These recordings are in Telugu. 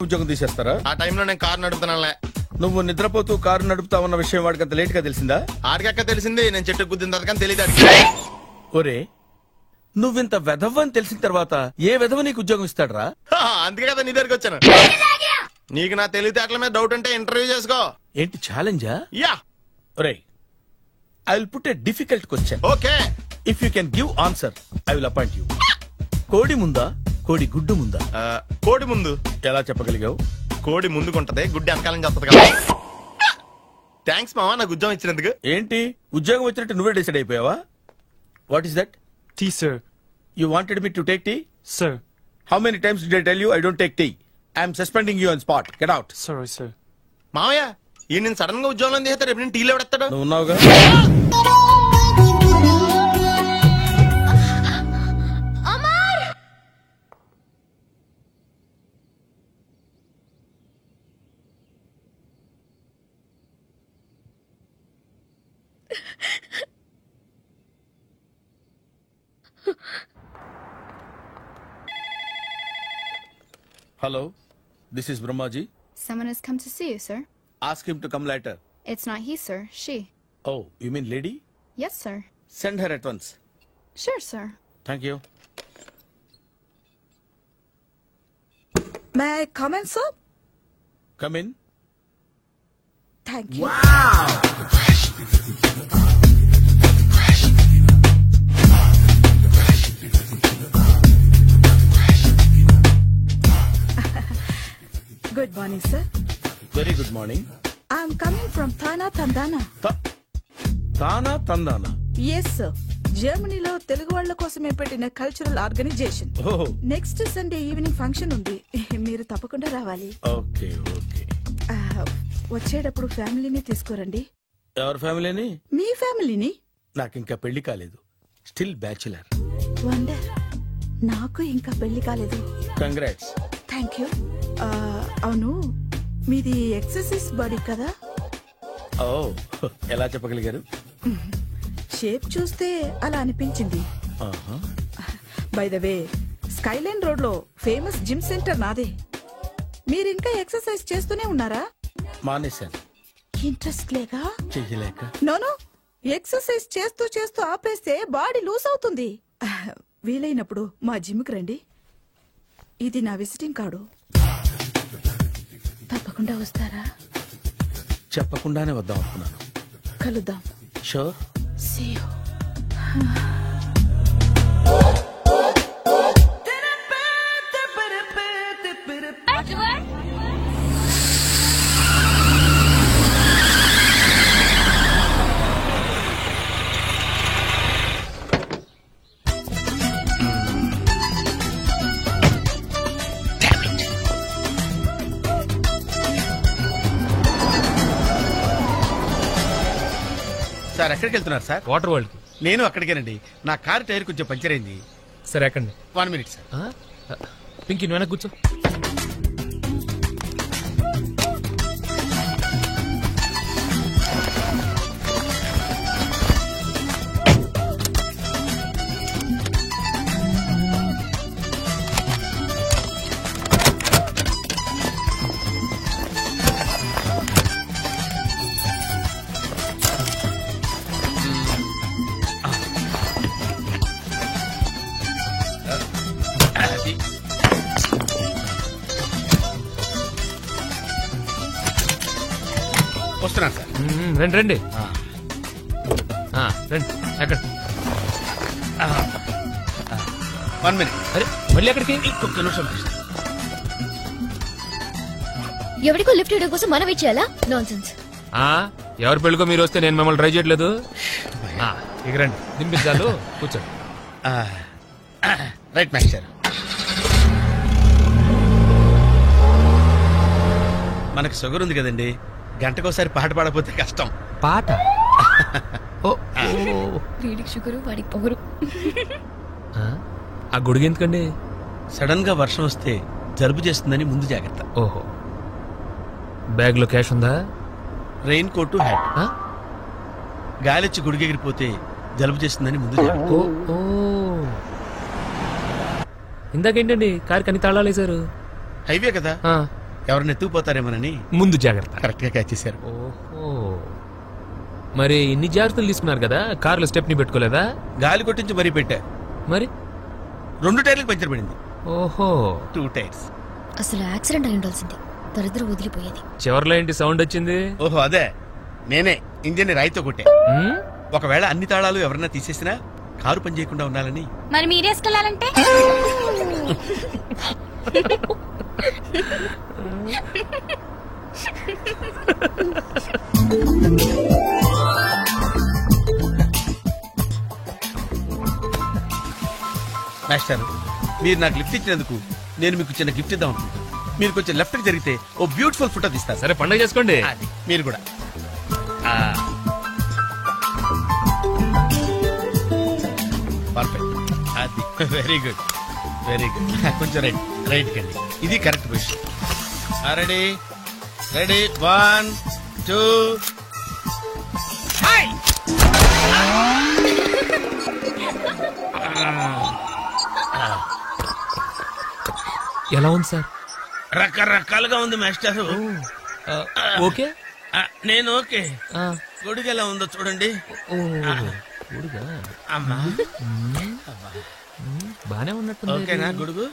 ఉద్యోగం తీసేస్తారా? ఆ టైంలో నేను కారు నడుపుతున్నానులే. నువ్వు నిద్రపోతూ కారు నడుపుతావన్న విషయం వాడికి అంత లేట్ గా తెలిసిందా? ఆడికక్క తెలిసింది, నేను చెట్టు గుద్దిన తర్వాత కానీ తెలియదు. ఒరే, నువ్వింత వెధవ్ అని తెలిసిన తర్వాత ఏ వెధవ నీకు ఉద్యోగం ఇస్తాడరా? అందుకే కదా నీ దగ్గరికి వచ్చాను. నీకు నా తెలివితేటల మీద డౌట్ ఉంటే ఇంటర్వ్యూ చేసుకో. ఏంటి ఛాలెంజా? యా. ఒరే, I will put a difficult question. Okay. If you can give answer I will appoint you. కోడి ముందా, కోడి గుడ్డు ముందా? కోడి ముందు. ఎలా చెప్పగలిగావు? కోడి ముందుకుంటది, గుడ్డి వెనకాలం చేస్తుంది కదా. థ్యాంక్స్ మావా నాకు ఉద్యోగం ఇచ్చినందుకు. ఏంటి ఉద్యోగం వచ్చినట్టు నువ్వే డిసైడ్ అయిపోయావా? What is that? Tea, sir. You wanted me to take tea? Sir. How many times did I tell you I don't take tea? I am suspending you on spot. Get out. Sorry, sir. మావయ్య ఈ నేను సడన్ గా ఉద్యోగంలో తీస్తాడు, రేపు నేను టీలో పెడతాడు. నువ్వు ఉన్నావుగా. Hello, this is Brahmaji. Someone has come to see you, sir. Ask him to come later. It's not he, sir. She. Oh, you mean lady? Yes, sir. Send her at once. Sure, sir. Thank you. May I come in, sir? Come in. Thank you. Good morning, sir. Very good morning. I'm coming from Thana, Tandana. తానా తందానా? Yes, sir. జర్మనీలో తెలుగు వాళ్ళ కోసమే పెట్టిన cultural organization. Oh, next Sunday evening function ఉంది, మీరు తప్పకుండా రావాలి. okay, okay. వచ్చేటప్పుడు ఫ్యామిలీని తీసుకురండి. ఎవరి ఫ్యామిలీని? మీ ఫ్యామిలీని. నాకు ఇంకా పెళ్లి కాలేదు. Still bachelor. వండర్. నాకు ఇంకా పెళ్లి కాలేదు. కంగ్రాట్స్. Thank you. అవును, మీది ఎక్సర్సైజ్ బాడీ కదా? ఓ, ఎలా చెప్పగలిగారు? షేప్ చూస్తే అలా అనిపించింది. By the way, Skyline road లో ఫేమస్ జిమ్ సెంటర్ నాదే. మీరు ఇంకా ఎక్సర్సైజ్ చేస్తూనే ఉన్నారా? మానేశాను. ఇంట్రెస్ట్ లేక? చెయ్యలేక. నోను, ఎక్సర్సైజ్ చేస్తూ చేస్తూ ఆపేస్తే బాడీ లూజ్ అవుతుంది. వీలైనప్పుడు మా జిమ్కి రండి. ఇది నా విజిటింగ్ కార్డు. తప్పకుండా వస్తారా? చెప్పకుండానే వద్దాం అనుకున్నాను. కలుద్దాం. షూర్. See you. సార్ ఎక్కడికి వెళ్తున్నారు సార్? వాటర్ వరల్డ్ కి. నేను అక్కడికేనండి. నా కారు టైర్ కొంచెం పంచర్ అయింది. సరే ఎక్కండి. 1 minute సార్. పింకీ నువ్వు వెనక్కి కూర్చో. వస్తున్నాను సార్. రండి రండి రండి. ఎక్కడ? 1 minute. అరే మళ్ళీ ఎక్కడికి? ఇంకొక నిమిషం. ఎవరికో లిఫ్ట్ ఇవ్వడం కోసం మనం ఇచ్చేయాలా? నాన్సెన్స్. ఎవరి పెళ్ళికో మీరు వస్తే నేను మిమ్మల్ని ట్రై చేయట్లేదు. ఇక రండి, దింపించాలు. కూర్చోండి. Right master. మనకు షుగర్ ఉంది కదండి, గంటకోసారి పాట పాడపోతే కష్టం. పాట? వీడికి షుగరు, వాడికి పొగరు. ఆ గొడుగు ఎందుకండి? సడన్ గా వర్షం వస్తే జలుబు చేస్తుందని ముందు జాగ్రత్త. ఓహో, బ్యాగ్ లో క్యాష్ ఉందా? Rain coat, hat. గాలిచ్చి గుడిగెగిరిపోతే జలుబు చేస్తుందని ముందు జాగ్రత్త. ఇందాకేంటండి కారుకి అన్ని తాళాలు వేశారు? హైవే కదా, ఎవరిని ఎత్తుకుపోతారేమోనని ముందు జాగ్రత్త. కరెక్ట్ గా క్యాచ్ చేశారు. ఓహో, మరి ఇన్ని జాగ్రత్తలు తీసుకున్నారు కదా, కారులో స్టెప్ని పెట్టుకోలేదా? గాలి కొట్టించి మరీ పెట్టా. మరి 2 టైర్లకు పంచర్ పడింది. ఓహో, 2 టైర్స్. అసలు యాక్సిడెంట్ అయి ఉండాల్సింది, దరిద్రం వదిలిపోయేది. చివర్లో ఏంటి సౌండ్ వచ్చింది? ఓహో అదే, నేనే ఇంజిన్ రాయితో కొట్టే. ఉమ్, ఒకవేళ అన్ని తాళాలు ఎవరన్నా తీసేసినా కారు పని చేయకుండా ఉండాలని. మరి మీరేసుకెళ్ళాలంటే మాస్టర్, మీరు నాకు లిఫ్ట్ ఇచ్చినందుకు నేను మీకు చిన్న గిఫ్ట్ ఇద్దాం అనుకుంటున్నాను. మీరు కొంచెం లెఫ్ట్ కి జరిగితే ఓ బ్యూటిఫుల్ ఫోటో తీస్తారు. సరే పండగ చేసుకోండి. అది మీరు కూడా. పర్ఫెక్ట్. అది వెరీ గుడ్, వెరీ గుడ్. కొంచెం రైట్ కండి, ఇది కరెక్ట్ పొజిషన్. Ready ready, 1 2. ఎలా ఉంది సార్? రకరకాలుగా ఉంది మాస్టర్. ఓకే, నేను ఓకే. గొడుగు ఎలా ఉందో చూడండి. అమ్మా బానే ఉన్నట్టు. ఓకేనా గొడుగు?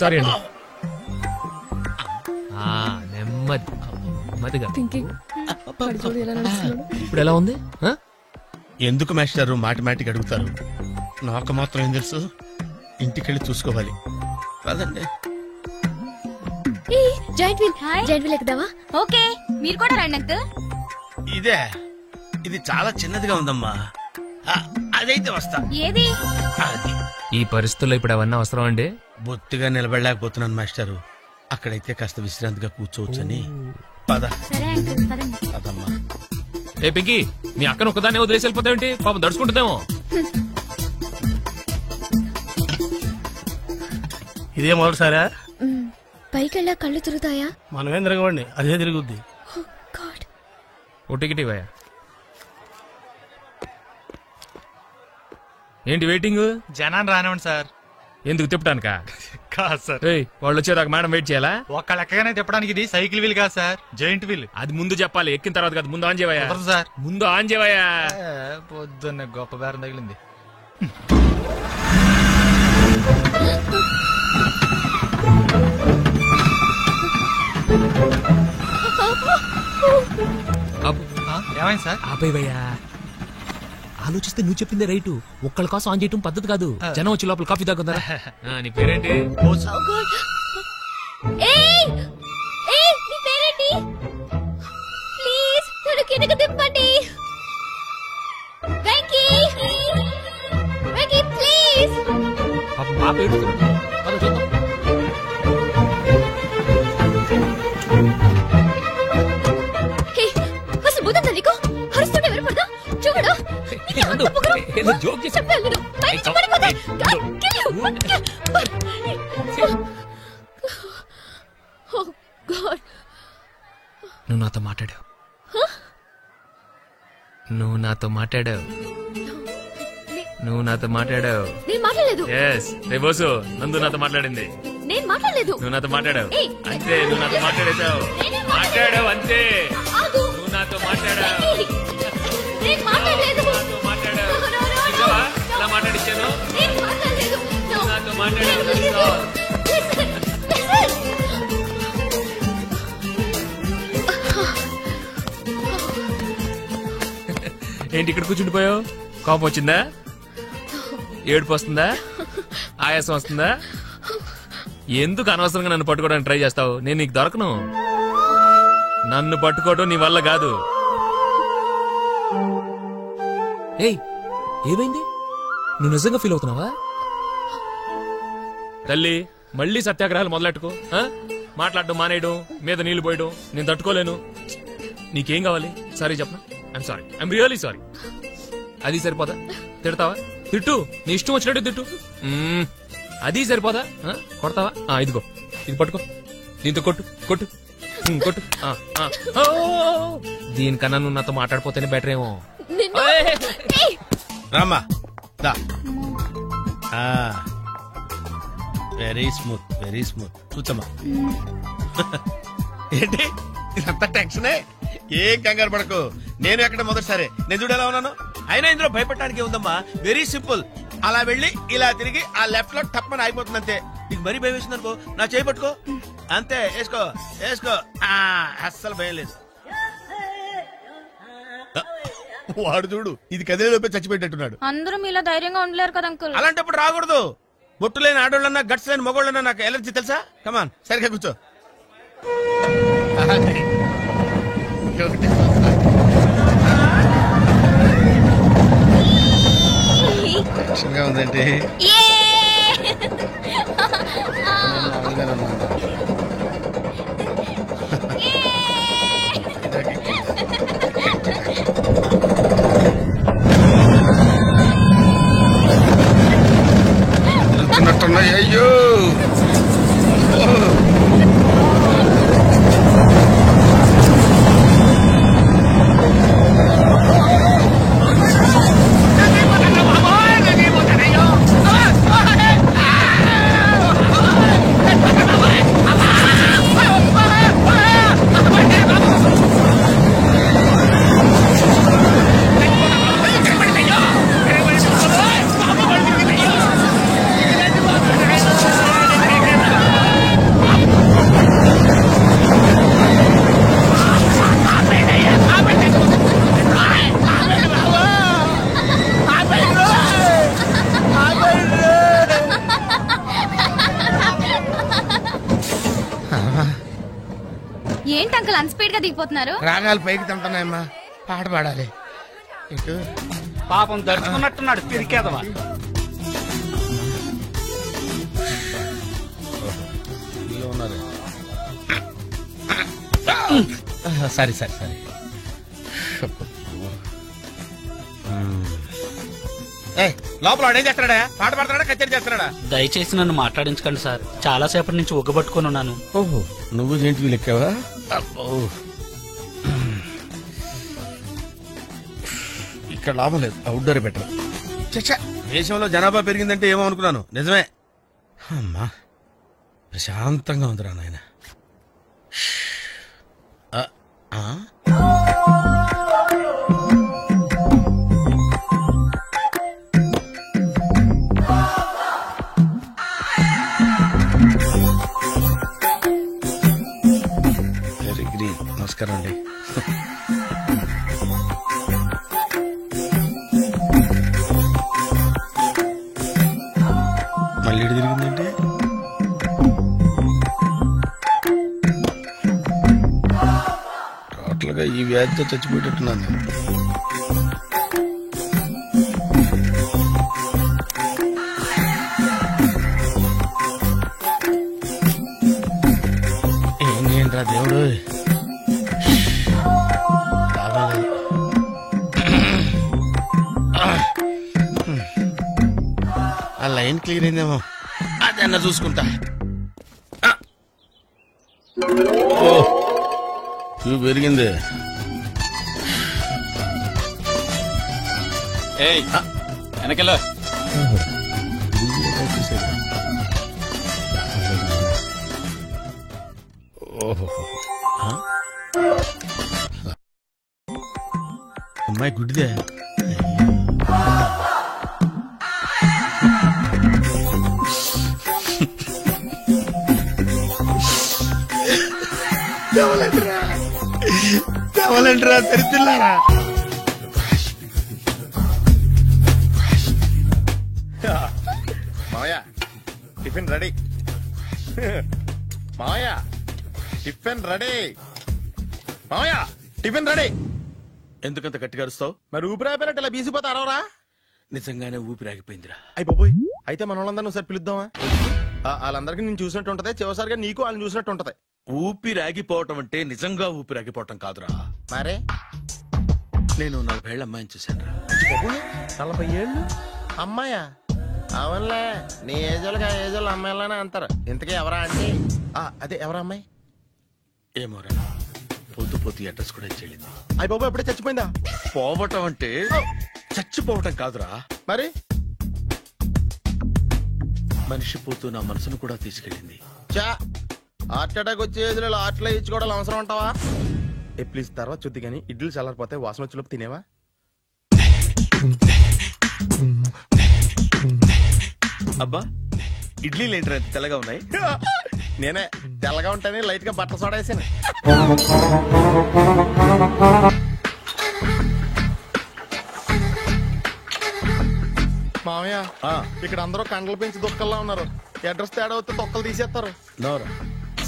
సారీ అండి. నెమ్మదిగా. ఇప్పుడు ఎలా ఉంది? ఎందుకు మాస్టర్ మాటిమాటికి అడుగుతారు? నాకు మాత్రం ఏం తెలుసు, ఇంటికెళ్ళి చూసుకోవాలి. కాదండి. Joint wheel ఎక్కుదామా? ఓకే, మీరు కూడా రండి అంకుల్. ఇదే, ఇది చాలా చిన్నదిగా ఉందమ్మా. అదైతే వస్తా. ఏది? అది ఈ పరిస్థితుల్లో ఇప్పుడు అవన్నీ అవసరం అండి? బొత్తిగా నిలబడలేకపోతున్నాను మాస్టరు. అక్కడైతే కాస్త విశ్రాంతిగా కూర్చోవచ్చని. పద. సరే అంకుల్, పదండి. పదమ్మా. ఏ పింకీ, మీ అక్కను ఒక్కదాన్ని వదిలేసి వెళ్ళిపోతావేంటి? పాపం దడుచుకుంటుందేమో. ఇదే మొదటిసారా? పైకెళ్ళా కళ్ళు తిరుగుతాయా? మనమేం తిరగవండి, అదే తిరుగుద్ది. ఓ టికెట్ ఇవ్వయా. ఏంటి వెయిటింగ్? జనాన్ని రానివ్వండి సార్. ఎందుకు తిప్పటానికా? కాదు సార్. వాళ్ళు వచ్చేదాకా మేడం వెయిట్ చేయాలా? ఒక్క లెక్కగానే తిప్పడానికి ఇది సైకిల్ వీల్ కాదు సార్, జైంట్ వీల్. అది ముందు చెప్పాలి, ఎక్కిన తర్వాత కాదు. ముందు ఆన్ చేయవయ్యా. సార్ ముందు ఆన్ చేయవయ్యా. పొద్దున్న గొప్ప బేరం తగిలింది. ఏమైంది సార్? ఆపేవయ్యా. ఆలోచిస్తే నువ్వు చెప్పిందే రైటు. ఒక్కళ్ళ కోసం ఆన్ చేయటం పద్ధతి కాదు. జనం వచ్చి లోపల కాఫీ తాగుతారా? నీ పేరేంటి? ప్లీజ్ నన్ను కిందకి తిప్పండి. వెంకీ, వెంకీ ప్లీజ్. పాప ఏడుస్తుంది. పద చూద్దాం. అసలు బుద్ధుందా నీకు? అరుస్తుంటే వినపడదా? చూడు, జోక్ చేసి నువ్వు నాతో మాట్లాడావు. నువ్వు నాతో మాట్లాడావు. నువ్వు నాతో మాట్లాడావు. నేను మాట్లాడలేదు. రేబోసు నందు నాతో మాట్లాడింది. నేను మాట్లాడలేదు. నువ్వు నాతో మాట్లాడావు అంతే. నువ్వు నాతో మాట్లాడేశావు. మాట్లాడావు అంతే. నువ్వు నాతో మాట్లాడావు. నేను మాట్లాడలేదు. నాతో మాట్లాడావు. చూసావా ఎలా మాట్లాడిచ్చాను? నేను మాట్లాడలేదు. నువ్వు నాతో మాట్లాడావు. ఏంటి ఇక్కడ కూర్చుండిపోయావు? కోపం వచ్చిందా? ఏడుపు వస్తుందా? ఆయాసం వస్తుందా? ఎందుకు అనవసరంగా నన్ను పట్టుకోవడానికి ట్రై చేస్తావు? నేను నీకు దొరకను. నన్ను పట్టుకోవడం నీ వల్ల కాదు. ఏయ్, ఏమైంది? నువ్వు నిజంగా ఫీల్ అవుతున్నావా? తల్లి, మళ్ళీ సత్యాగ్రహాలు మొదలెట్టుకో. మాట్లాడడం మానేయడం, మీద నీళ్లు పోయడం నేను తట్టుకోలేను. నీకేం కావాలి? సారీ చెప్పనా? I'm sorry, I'm really sorry. అది సరిపోదా? తిడతావా? తిట్టు, నీ ఇష్టం వచ్చినట్టు తిట్టు. అది సరిపోదా? కొడతావా? ఇదిగో, ఇది పట్టుకో, దీంతో కొట్టు కొట్టు కొట్టు. దీనికన్నా నువ్వు నాతో మాట్లాడిపోతేనే బెటర్ ఏమో. రామ్మా, వెరీ స్మూత్. Very smooth. కూర్చోమ్మా. ఏంటి ఇదంతా టెన్షనే? ఏం కంగారు పడకు. నేను ఎక్కడ మొదటిసారి నేను చూడేలా ఉన్నాను. అయినా ఇందులో భయపడటానికి ఉందమ్మా. Very simple. అలా వెళ్ళి ఇలా తిరిగి ఆ లెఫ్ట్ లో టప్ అని అయిపోతుంది అంతే. నీకు మరీ భయం వేసింది అనుకో, నా చేయి పట్టుకో అంతే. వేసుకో వేసుకో. అస్సలు భయం లేదు. వాడు చూడు, ఇది కదిలేలోపే చచ్చిపెట్టేట్టున్నాడు. అందరూ మీలా ధైర్యంగా ఉండలేరు కదా అంకుల్. అలాంటప్పుడు రాకూడదు. బొట్టు లేని ఆడోళ్ళన్నా గట్స్ లేని మగోళ్ళన్నా నాకు ఎలర్జీ తెలుసా. కమాన్ సరిగ్గా కూర్చో. టెన్షన్గా ఉందంటే అయ్యో ఏంటి అంకుల్ అన్స్పీడ్ గా దిగిపోతున్నారు? రాగాలు పైకి తింటున్నాయమ్మా. పాట పాడాలి. ఇటు పాపం దడుచుకున్నట్టున్నాడు పిరికేదవా. సరే సరే సరే. లోపల వాడు ఏం చేస్తున్నాడా? పాట పాడుతున్నాడా, కచేరీ చేస్తున్నాడా? దయచేసి నన్ను మాట్లాడించకండి సార్. చాలా సేపటి నుంచి ఉగ్గబట్టుకుని ఉన్నాను. ఓహో, నువ్వు జెంట్ వీల్ ఎక్కావా? అబ్బో, ఇక్కడ లాభం లేదు. Outdoor better. చచ్చా, దేశంలో జనాభా పెరిగిందంటే ఏమో అనుకున్నాను. నిజమే. అమ్మా ప్రశాంతంగా ఉందిరా నాయన. Very green. నమస్కారం అండి. మళ్ళీ ఇటు తిరిగిందంటే టోటల్ గా ఈ వ్యాధితో చచ్చిపోయేటట్టున్నాను. ఏం చేయండిరా దేవుడు. ఆ లైన్ క్లియర్ అయిందేమో, అదన్నా చూసుకుంటా. ఓ క్యూ పెరిగింది. వెనకెళ్ళ ఓహో, అమ్మాయి గుడ్డిదే. కావాలంటరా తెరిచిల్లారా. మావయ్య టిఫిన్ రెడీ. మావయ్య టిఫిన్ రెడీ. మావయ్య టిఫిన్ రెడీ. ఎందుకంత గట్టిగా అరుస్తావు? మరి ఊపిరి అయిపోయినట్టు ఇలా బీసిపోతే అరవరా? నిజంగానే ఊపిరాగిపోయిందిరా. అయిపోయి అయితే మన వాళ్ళందరినీ ఒకసారి పిలుద్దామా? వాళ్ళందరికీ నేను చూసినట్టు ఉంటది, చివరిసారిగా నీకు వాళ్ళని చూసినట్టు ఉంటది. ఊపిరాగిపోవటం అంటే నిజంగా ఊపిరాగిపోవటం కాదురా. మరే నేను 40 ఏళ్ల అమ్మాయిని చూశానురా. 40 ఏళ్ళు అమ్మాయా? అవునులే, నీ ఏజోళ్ళకి ఆ ఏజోళ్ళు అమ్మాయిలానే అంటారు. ఇంతకీ ఎవరా అంటే? అదే ఎవరా అమ్మాయి? ఏమోరా, పొద్దు పొద్దు అడ్రస్ కూడా చెల్లింది. అయ్యి బాబు ఎప్పుడే చచ్చిపోయిందా? పోవటం అంటే చచ్చిపోవటం కాదురా. మరి మనిషి పోతూ నా మనసును కూడా తీసుకెళ్ళింది. చా హార్ట్ అటాక్ వచ్చే ఏజ్లో ఆటలో ఇచ్చుకోవడం అవసరం ఉంటావా? ప్లీజ్ తర్వాత చూద్ది కానీ ఇడ్లీలు చల్లారిపోతే వాసన వచ్చేలోపు తినేవా? అబ్బా ఇడ్లీలు ఏంటి తెల్లగా ఉన్నాయి? నేనే తెల్లగా ఉంటానే లైట్ గా బట్టలు సోడా వేసాను. మామయ్య ఇక్కడ అందరూ కండలు పెంచి దుక్కల్లా ఉన్నారు. అడ్రస్ తేడా వస్తే తొక్కలు తీసేస్తారు. నోరా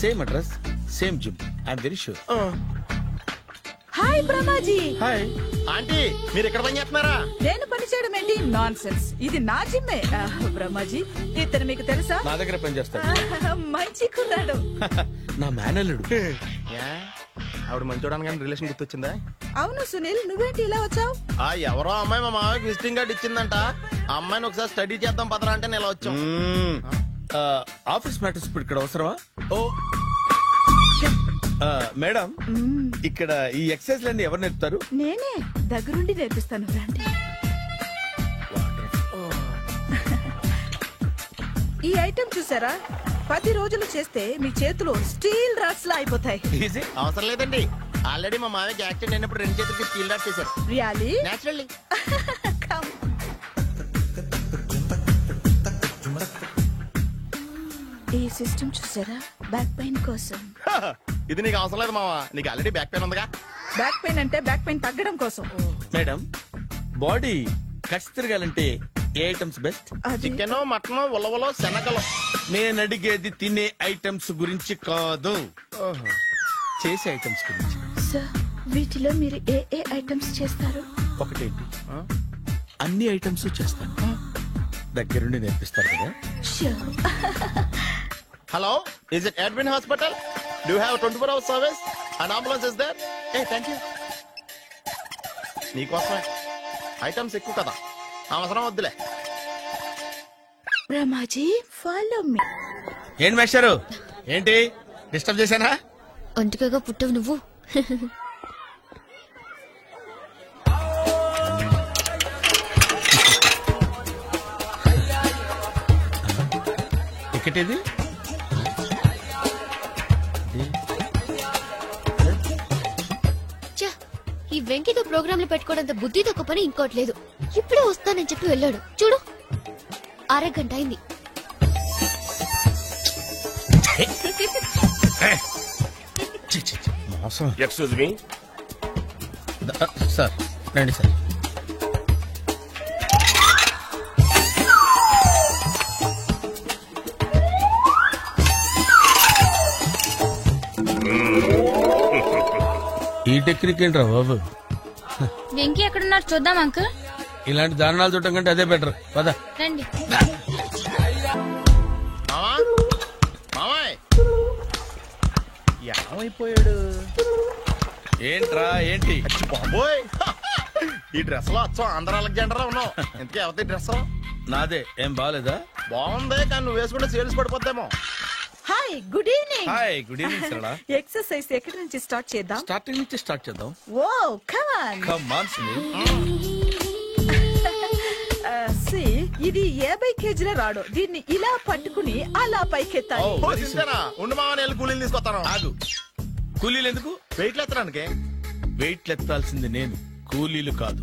same address same gym I'm very sure. Hi Brahmaji. Hi aunty, మీరు ఇక్కడ పని చేస్తున్నారా? నేను పని చేయడం ఏంటి? Nonsense. ఇది నా జిమ్మే. బ్రహ్మాజీ ఇతను మీకు తెలుసా? నా దగ్గర పని చేస్తాడు. మంచి కుర్రాడు. నా మేనల్లుడు. ఆవిడ మంచి చూడడానికి రిలేషన్ గుర్తొచ్చిందా? అవును సునీల్, నువ్వేంటి ఇలా వచ్చావు? ఎవరో అమ్మాయి మా మామయ్యకి విజిటింగ్ కార్డు ఇచ్చిందంట. ఆ అమ్మాయిని ఒకసారి స్టడీ చేద్దాం పదరా అంటే నేను ఇలా వచ్చాం. ఆఫీస్ మ్యాటర్స్ ఇప్పుడు ఇక్కడ అవసరమా? ఓ మేడం, ఇక్కడ ఈ ఎక్సర్సైజ్ లన్నీ ఎవరు నేర్పుతారు? నేనే దగ్గరుండి నేర్పిస్తాను, రండి. ఈ ఐటెం చూసారా? 10 రోజులు చేస్తే మీ చేతులు స్టీల్ రాట్స్ లా అయిపోతాయి. అవసరం లేదండి, ఆల్రెడీ మా మామయ్యకి యాక్సిడెంట్ అయినప్పుడు 2 చేతులకి స్టీల్ డాట్ చేశారు. రియల్లీ? నేచురల్లీ. ఈ సిస్టమ్ చూసారా? బ్యాక్ పెయిన్ కోసం. ఇది నీకు అవసరం లేదు మావా, నీకు ఆల్రెడీ బ్యాక్ పెయిన్ ఉందిగా. బ్యాక్ పెయిన్ అంటే బ్యాక్ పెయిన్ తగ్గడం కోసం. మేడం, బాడీ కట్స్ తిరగాలంటే ఏ ఐటమ్స్ బెస్ట్? అది చికెన్, మటన్, ఉలవలో, శనగలు. నేను అడిగేది తినే ఐటమ్స్ గురించి కాదు, చేసే ఐటమ్స్ గురించి. సార్, వీటిలో మీరు ఏ ఏ ఐటమ్స్ చేస్తారు? ఒకటేంటి, అన్ని ఐటమ్స్ చేస్తాను. దగ్గరుండి నేర్పిస్తారు కదా? Sure. Hello, is it admin hospital? Do have 24 hours service? And ambulance is there? Thank you. నీకోసమే ఐటమ్స్ ఎక్కువ కదా, అవసరం వద్దులే. Ramaji, follow me. ఏంటి మేస్టారు, ఏంటి డిస్టర్బ్ చేశానా? ఒంటికగా పుట్టవు నువ్వు. టికెట్ ఏది? ఛ, ఈ వెంకితో ప్రోగ్రాంలు పెట్టుకోవడంత బుద్ధి తక్కువ పని ఇంకోటి లేదు. ఇప్పుడే వస్తానని చెప్పి వెళ్ళాడు. చూడు, అరగంట అయింది. మోసం. Excuse me. సార్ రండి సార్. ఈ టెక్నిక్ ఏంట్రా బాబు? వెంకీ ఎక్కడున్నారు చూద్దాం అంకుల్. ఇలాంటి దారుణాలు చూడటం కంటే అదే బెటర్. పద రండి. ఏమైపోయాడు? ఏంట్రా ఏంటి? బాబోయ్, ఈ డ్రెస్ లో అచ్చం ఆంధ్ర అలెగ్జాండర్ ఉన్నావు. ఇంతకీ ఎవరి డ్రెస్? నాదే. ఏం బాగాలేదా? బాగుంది, కానీ నువ్వు వేసుకుంటే సేల్స్ పడిపోద్దేమో. Hi, good evening. Hi, good evening Sarala. Exercise ఎక్కడి నుంచి స్టార్ట్ చేద్దాం? స్టార్టింగ్ నుంచి స్టార్ట్ చేద్దాం. Oh come on. Come on Sunil. ఇది 50 కేజీల రాడు. దీన్ని ఇలా పట్టుకుని అలా పైకెత్తాలి. ఉండు మామ, నేను కూలీలు తీసుకొస్తాను. ఆగు, కూలీలు ఎందుకు? వెయిట్ ఎత్తడానికి. వెయిట్ ఎత్తాల్సింది నేను, కూలీలు కాదు.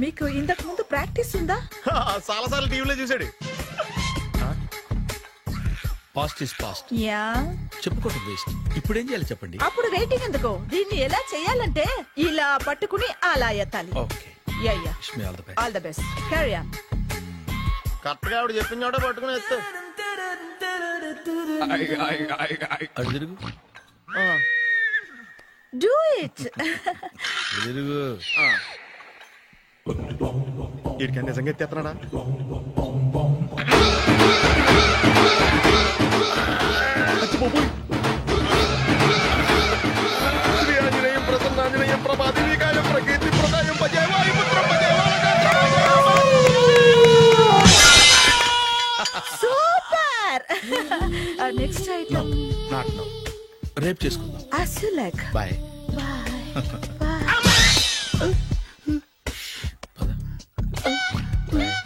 మీకు ఇంతకు ముందు ప్రాక్టీస్ ఉందా? చాలా సార్లు టీవీలో చూసాడు. Past is past, yeah. చెప్పుకోవడం వేస్ట్. ఇప్పుడు ఏం చేయాలి చెప్పండి? అప్పుడు వెయిటింగ్ ఎందుకు? దీన్ని ఎలా చేయాలంటే ఇలా పట్టుకుని అలా ఎత్తాలి. Okay, ya ya. Wish me all the best. All the best. Carry on. Correct గా ఆవిడ చెప్పిన చోట పట్టుకుని ఎత్తు. అటు తిరుగు, డూ ఇట్. అటు తిరుగు. వీడికి నిజంగా ఎత్తేస్తున్నాడా? Super. Next item not now, రేపు చేసుకుందాం. as you like. Bye. Bye. Bye.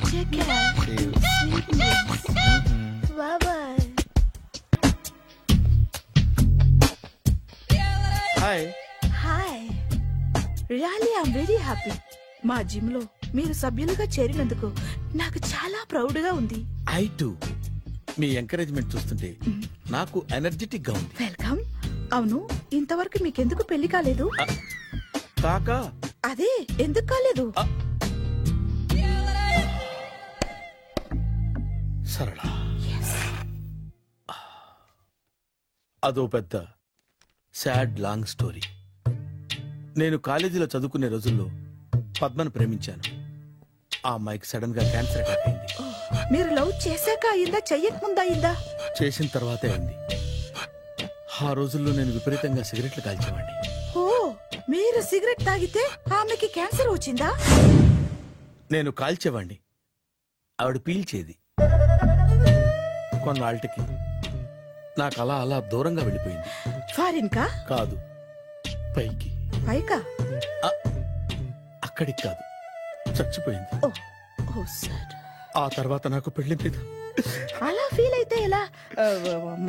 Take care. Sweet dreams. Bye bye. Hi. Hi really I'm very happy. మా జిమ్ లో మీరు సభ్యులుగా చేరినందుకు నాకు చాలా ప్రౌడ్ గా ఉంది. I to. మీ ఎంకరేజ్మెంట్ చూస్తుంటే నాకు ఎనర్జెటిక్ గా ఉంది. వెల్కమ్. అవును, ఇంతవరకు మీకెందుకు పెళ్లి కాలేదు? కాకా అదే ఎందుకు కాలేదు? సరళ, అదో పెద్ద సాడ్ లాంగ్ స్టోరీ. నేను కాలేజీలో చదువుకునే రోజుల్లో పద్మను ప్రేమించాను. ఆ అమ్మాయికి సడన్ గా క్యాన్సర్ అటాక్ అయింది. మీరు లవ్ చేశాక అయిందా, చెయ్యక ముందా అయిందా? చేసిన తర్వాతే అయింది. ఆ రోజుల్లో నేను విపరీతంగా సిగరెట్లు కాల్చేవాడిని. ఓ, మీరు సిగరెట్ తాగితే ఆమెకి క్యాన్సర్ వచ్చిందా? నేను కాల్చేవాణ్ణి, ఆవిడ పీల్చేది. కొన్నాళ్ళకి నాకు అలా అలా దూరంగా వెళ్ళిపోయింది. ఫారిన్ కా? కాదు, పైకి. పైకా? అక్కడికి కాదు, చచ్చిపోయింది. ఓ, ఓ సార్. ఆ తర్వాత నాకు పెళ్లి మీద అలా ఫీల్ అయితే ఎలా?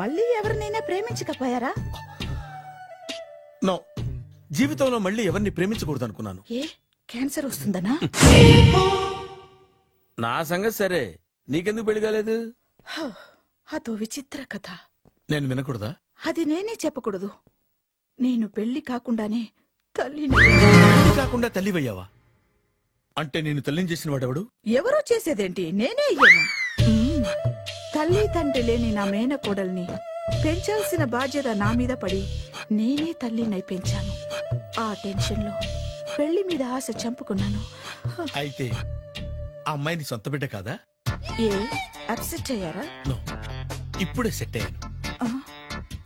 మళ్ళీ ఎవరినైనా ప్రేమించకపోయారా? నో, జీవితంలో మళ్ళీ ఎవరిని ప్రేమించకూడదు అనుకున్నాను. ఏ, క్యాన్సర్ వస్తుందనా? నా సంగతి సరే, నీకెందుకు పెళ్లి కాలేదు? అదో విచిత్ర కథ. నేను వినకూడదా? అది నేనే చెప్పకూడదు. నేను పెళ్లి కాకుండానే తల్లిని. పెళ్లి కాకుండా తల్లివయ్యావా? అంటే నేను తల్లిని చేసిన వాడెవడు? ఎవరో చేసేదేంటి, నేనే అయ్యాను. తల్లి తండ్రి లేని నా మేనకోడల్ని పెంచాల్సిన బాధ్యత నా మీద పడి నేనే తల్లినై పెంచాను. ఆ టెన్షన్ లో పెళ్లి మీద ఆశ చంపుకున్నాను. అయితే ఆ అమ్మాయిని సొంత బిడ్డ కాదా? ఏ, అప్సెట్ అయ్యారా? నో, ఇప్పుడే సెట్ అయ్యాను.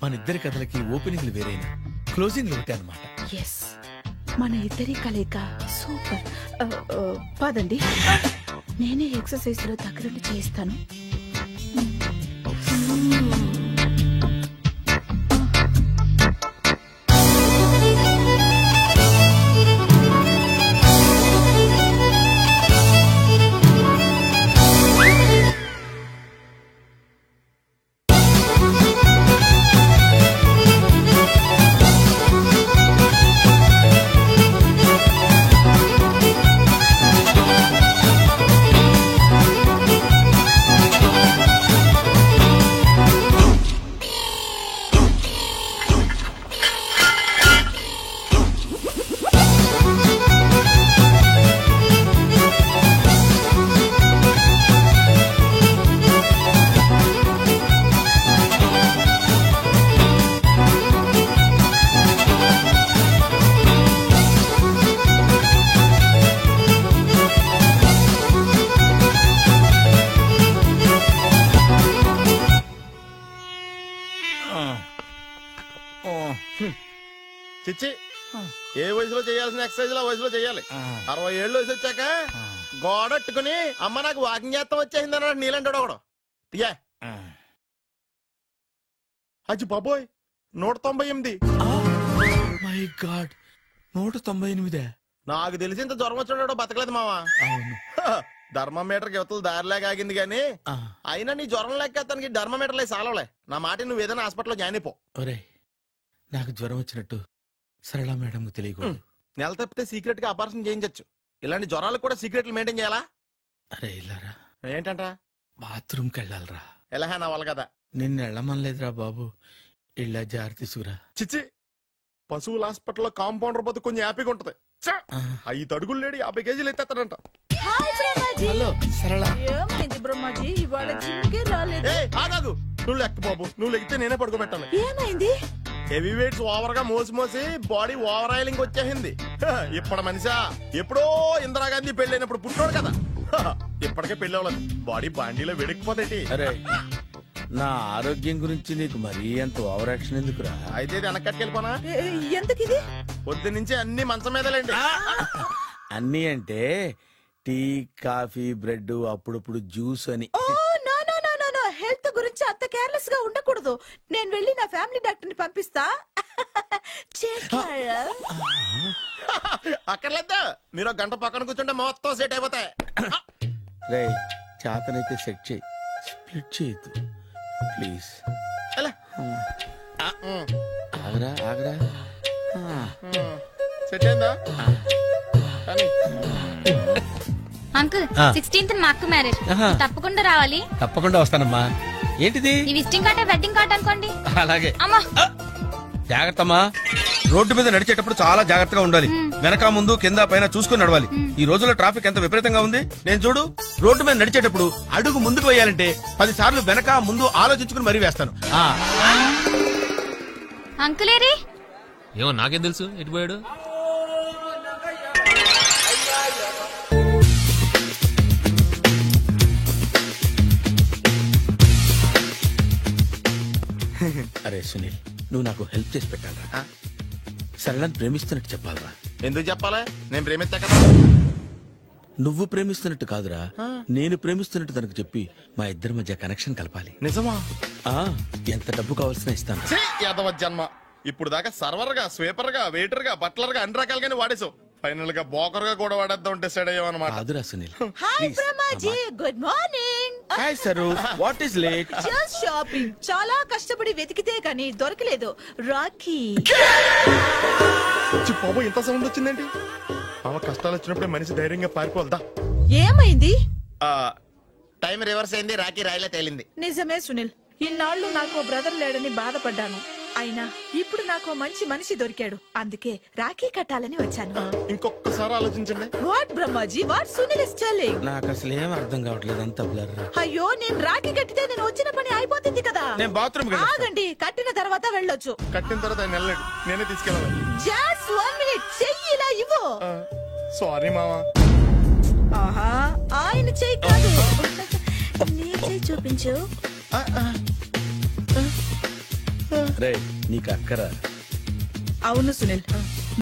మన ఇద్దరి కథలకి ఓపెనింగ్లు వేరైనా క్లోజింగ్లు ఒకటే అన్నమాట. ఎస్, మన ఇద్దరి కలయిక సూపర్. పదండి, నేనే ఎక్సర్సైజ్ లో దగ్గరుండి చేయిస్తాను. చిచ్చి, ఏ వయసులో చేయాల్సిన ఎక్సర్సైజ్ ఆ వయసులో చేయాలి. 60 ఏళ్ళు వయసు వచ్చాక గోడట్టుకుని అమ్మ నాకు వాకింగ్ చేస్తాం వచ్చేసింది అన్నాడు నీలంటాడు ఒకడు. తీయా అచ్చి బాబోయ్, 198. My God, 198. నాకు తెలిసి ఇంత జ్వరం వచ్చాడో బతకలేదు మావా. ధర్మమీటర్ యువతలు దారిలాగా ఆగింది గాని అయినా నీ జ్వరం లెక్క అతనికి ధర్మమీటర్లే సాలవలే. నా మాట నువ్వు ఏదైనా హాస్పిటల్లో జాయిన్ అయిపో. నాకు జ్వరం వచ్చినట్టు సరళ మేడం తెలియకూడదు. నెల తప్పితే సీక్రెట్ గా ఆపరేషన్ చేయించచ్చు. ఇలాంటి జ్వరాలకు కూడా సీక్రెట్లు మెయింటైన్ చేయాలా? అరే ఇల్లారా. ఏంటంట? బాత్రూమ్కి వెళ్ళాలరా. ఎలా నా వాళ్ళ కదా. నిన్ను వెళ్ళమనలేదురా బాబు, ఇళ్ళ జారి తీసుకురా. చిచ్చి, పశువుల హాస్పిటల్లో కాంపౌండర్ బతు కొంచెం హ్యాపీగా ఉంటది. 5 అడుగులు లేడి 50 కేజీలు ఎత్తేస్తాడంట. హలో సరళ. ఏమైంది బ్రహ్మాజీ, ఇవాళ జిమ్కే రాలేదు? ఆగాదు, నువ్వు లెక్క బాబు, నువ్వు లెక్కితే నేనే పడుకోబెట్టాను. ఏమైంది? హెవీ వెయిట్స్ ఓవర్ గా మోసి మోసి బాడీ ఓవర్ ఆయిలింగ్ వచ్చేసింది. ఇప్పుడు మనిషా ఎప్పుడో ఇందిరాగాంధీ పెళ్ళైనప్పుడు పుట్టినోడు కదా. ఇప్పటికే పెళ్లి అవ్వలేదు, బాడీ బాండీలో వెడికిపోతాయి. అరే, నా ఆరోగ్యం గురించి నీకు మరీ అంత ఓవర్ యాక్షన్ ఎందుకురా? అయితే వెనక్కట్టుకెళ్ళిపోనా? ఎందుకు ఇది? పొద్దు నుంచి అన్ని మంచం మీదలేండి. అన్ని అంటే టీ, కాఫీ, బ్రెడ్, అప్పుడప్పుడు జ్యూస్ అని. హెల్త్ గురించి అంత కేర్లెస్ గా ఉండకూడదు. నేను వెళ్ళి నా ఫ్యామిలీ డాక్టర్ ని పంపిస్తా. అక్కర్లేదా, మీరు 1 గంట పక్కన కూర్చుంటే మొత్తం సెట్ అయిపోతాయి. రే, చేతనైతే సెట్ చేయి, స్ప్లిట్ చేయొద్దు ప్లీజ్. ఆగరా ఆగరా. సెట్ అయిందా కానీ అంకుల్ 16th మా అక్క మ్యారేజ్ తప్పకుండా రావాలి. తప్పకుండా వస్తానమ్మా. ఏంటిది? ఈ విజిటింగ్ కార్డ్ వెడ్డింగ్ కార్డ్ అనుకోండి. అలాగే. అమ్మా జాగ్రత్తమ్మా. రోడ్డు మీద నడిచేటప్పుడు చాలా జాగ్రత్తగా ఉండాలి. వెనక ముందు కింద పైన చూసుకుని నడవాలి. ఈ రోజుల్లో ట్రాఫిక్ ఎంత విపరీతంగా ఉంది. నేను చూడు, రోడ్డు మీద నడిచేటప్పుడు అడుగు ముందుకు వేయాలంటే 10 సార్లు వెనక ముందు ఆలోచించుకుని మరీ వేస్తాను. అంకుల్ ఏరి ఏమో నాకేం తెలుసు ఎటు పోయాడు. అరే సునీల్, నువ్వు నాకు హెల్ప్ చేసి పెట్టాలరా. సరళని ప్రేమిస్తున్నట్టు చెప్పాలరా. ఎందుకు చెప్పాలా? నేను ప్రేమిస్తా కదా. నువ్వు ప్రేమిస్తున్నట్టు కాదురా, నేను ప్రేమిస్తున్నట్టు తనకు చెప్పి మా ఇద్దరి మధ్య కనెక్షన్ కలపాలి. నిజమా? ఎంత డబ్బు కావాల్సిన ఇస్తాను. యాదవ జన్మ. ఇప్పుడు దాకా సర్వర్ గా, స్వీపర్ గా, వెయిటర్ గా, బట్లర్ గా అన్ని రకాలుగానే వాడేసావు. ఫైనల్ గా బోకర్ గా కూడా వాడేద్దాం డిసైడ్ అయ్యామన్నమాట. కాదురా Sunil. Hi Brahmaji, good morning. Hi sir, what is late? Just shopping. చాలా కష్టపడి వెతికితే కానీ దొరకలేదు. రాఖీ. బాబు ఇంత సౌండ్ వచ్చిందేంటి? ఆమె కష్టాలు వచ్చినప్పుడే మనిషి ధైర్యంగా పారిపోవాలదా. ఏమైంది? టైం రివర్స్ అయింది. రాఖీ రాయిలా తేలింది. నిజమే సునీల్, ఇన్నాళ్ళు నాకు బ్రదర్ లేడని బాధపడ్డాను. అయినా ఇప్పుడు నాకు మంచి మనిషి దొరికాడు. అందుకే రాఖీ కట్టాలని వచ్చాను. ఇంకొకసారి ఆలోచించండి. What Brahmaji, what Sunil is telling? నాకు అసలు ఏం అర్థం కావట్లేదు, అంత బ్లర్. అయ్యో, నేను రాఖీ కట్టితే నేను వచ్చిన పని అయిపోతుంది కదా. నేను బాత్రూమ్ ఆగండి, కట్టిన తర్వాత వెళ్ళొచ్చు. కట్టిన తర్వాత ఆయన వెళ్ళాడు, నేనే తీసుకెళ్ళాలి. జస్ట్ 1 minute, చెయ్యి ఇలా ఇవ్వు. సారీ మామా. ఆహా, ఆయన చెయ్యి కాదు, నీ చెయ్యి చూపించు. రే, నీకు అక్కరా? అవును సునీల్,